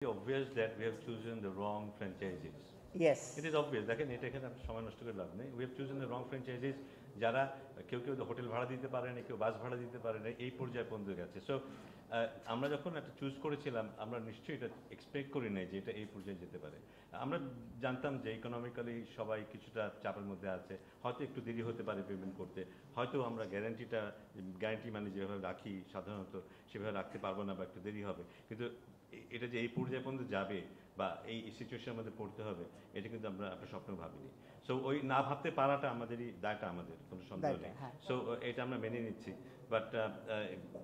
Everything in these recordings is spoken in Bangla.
obvious that we have chosen the wrong franchises. Yes. It is obvious. দেখেন এটা এখানে সময় নষ্ট করে লাভ নেই। We have chosen the wrong franchises. যারা কেউ হোটেল ভাড়া দিতে পারে না, কেউ বাস ভাড়া দিতে পারে না, এই পর্যায়ে পৌঁছে গেছে। সো আমরা যখন একটা চুজ করেছিলাম, আমরা নিশ্চয়ই এটা এক্সপেক্ট করি নাই যে এটা এই পর্যায়ে যেতে পারে। আমরা জানতাম যে ইকোনমিক্যালি সবাই কিছুটা চাপের মধ্যে আছে, হয়তো একটু দেরি হতে পারে পেমেন্ট করতে, হয়তো আমরা গ্যারান্টি মানে যেভাবে রাখি সাধারণত সেভাবে রাখতে পারবো না বা একটু দেরি হবে, কিন্তু এটা যে এই পর্যায়ে পর্যন্ত যাবে বা এই সিচুয়েশনের মধ্যে পড়তে হবে, এটা কিন্তু আমরা স্বপ্ন ভাবিনি। সো ওই না ভাবতে পারাটা আমাদেরই দায়টা, আমাদের কোনো সন্দেহ নেই। সো এটা আমরা মেনে নিচ্ছি। বাট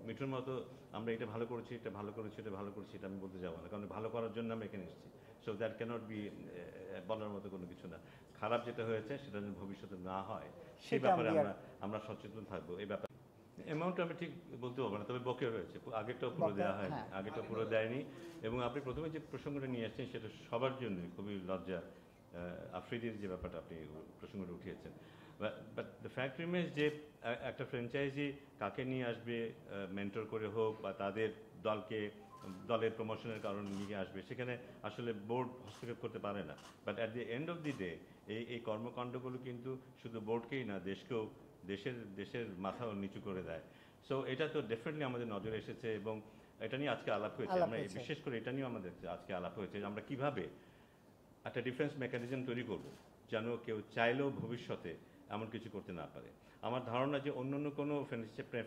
মিঠুর মতো আমরা এটা ভালো করেছি, এটা ভালো করেছি, এটা ভালো করেছি, এটা আমি বলতে যাবো না, কারণ ভালো করার জন্য আমরা এখানে এসেছি। সো দ্যাট ক্যানট বি বলার মতো কোনো কিছু না। খারাপ যেটা হয়েছে সেটা যেন ভবিষ্যতে না হয় সেই ব্যাপারে আমরা সচেতন থাকবো। এই ব্যাপারে অ্যামাউন্ট আমি ঠিক বলতে পারবো না, তবে বকেয়া হয়েছে, আগেরটাও পুরো দেওয়া হয়নি, আগেরটা পুরো দেয়নি। এবং আপনি প্রথমে যে প্রসঙ্গটা নিয়ে আসছেন সেটা সবার জন্য খুবই লজ্জা, আফ্রিদির যে ব্যাপারটা আপনি প্রসঙ্গটা উঠিয়েছেন। বাট দ্য ফ্যাক্ট রিমেন্স যে একটা ফ্র্যাঞ্চাইজি কাকে নিয়ে আসবে, মেন্টর করে হোক বা তাদের দলের প্রমোশনের কারণে নিয়ে আসবে, সেখানে আসলে বোর্ড হস্তক্ষেপ করতে পারে না। But at the end of the day এই কর্মকাণ্ডগুলো কিন্তু শুধু বোর্ডকেই না, দেশকেও, দেশের মাথাও নিচু করে দেয়। সো এটা তো ডেফিনেটলি আমাদের নজরে এসেছে এবং এটা নিয়ে আজকে আলাপ হয়েছে। আমরা বিশেষ করে এটা নিয়েও আমাদের আজকে আলাপ হয়েছে যে আমরা কিভাবে একটা ডিফেন্স মেকানিজম তৈরি করব যেন কেউ চাইলেও ভবিষ্যতে এমন কিছু করতে না পারে। আমার ধারণা যে অন্য কোনো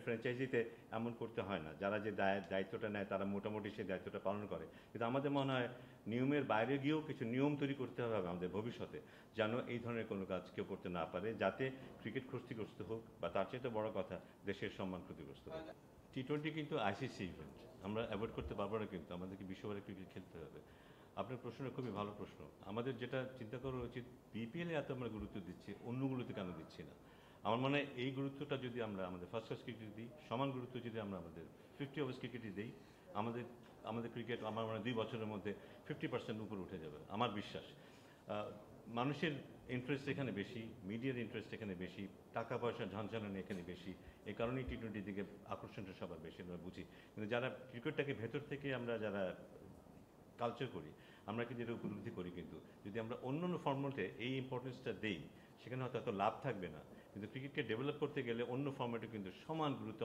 ফ্র্যাঞ্চাইজিতে এমন করতে হয় না, যারা যে দায়িত্বটা নেয় তারা মোটামুটি সেই দায়িত্বটা পালন করে। কিন্তু আমাদের মনে হয় নিয়মের বাইরে গিয়েও কিছু নিয়ম তৈরি করতে হবে আমাদের ভবিষ্যতে, যেন এই ধরনের কোনো কাজ কেউ করতে না পারে, যাতে ক্রিকেট ক্ষতিগ্রস্ত হোক বা তার চেয়ে বড় কথা দেশের সম্মান ক্ষতিগ্রস্ত হোক। টি-20 কিন্তু আইসিসি ইভেন্ট, আমরা অ্যাভয়েড করতে পারবো না, কিন্তু আমাদেরকে বিশ্ববারে ক্রিকেট খেলতে হবে। আপনার প্রশ্নটা খুবই ভালো প্রশ্ন। আমাদের যেটা চিন্তা করা উচিত, বিপিএলে এত আমরা গুরুত্ব দিচ্ছি, অন্যগুলোতে কেন দিচ্ছি না? আমার মনে হয় এই গুরুত্বটা যদি আমরা আমাদের ফার্স্ট ক্লাস ক্রিকেটে দিই, সমান গুরুত্ব যদি আমরা আমাদের 50 ওভার্স ক্রিকেটে দিই, আমাদের ক্রিকেট আমার মনে হয় 2 বছরের মধ্যে 50% উপরে উঠে যাবে, আমার বিশ্বাস। মানুষের ইন্টারেস্ট এখানে বেশি, মিডিয়ার ইন্টারেস্ট এখানে বেশি, টাকা পয়সার ঝনঝনানি এখানে বেশি, এই কারণেই টি-20 দিকে আকর্ষণটা সবার বেশি আমরা বুঝি। কিন্তু যারা ক্রিকেটটাকে ভেতর থেকে আমরা যারা কালচার করি, আমরা কিন্তু এটা উপলব্ধি করি, কিন্তু যদি আমরা অন্য ফর্মেটে এই ইম্পর্টেন্সটা দেই, সেখানে হয়তো এত লাভ থাকবে না, কিন্তু ক্রিকেটকে ডেভেলপ করতে গেলে অন্য ফর্মেটে কিন্তু সমান গুরুত্ব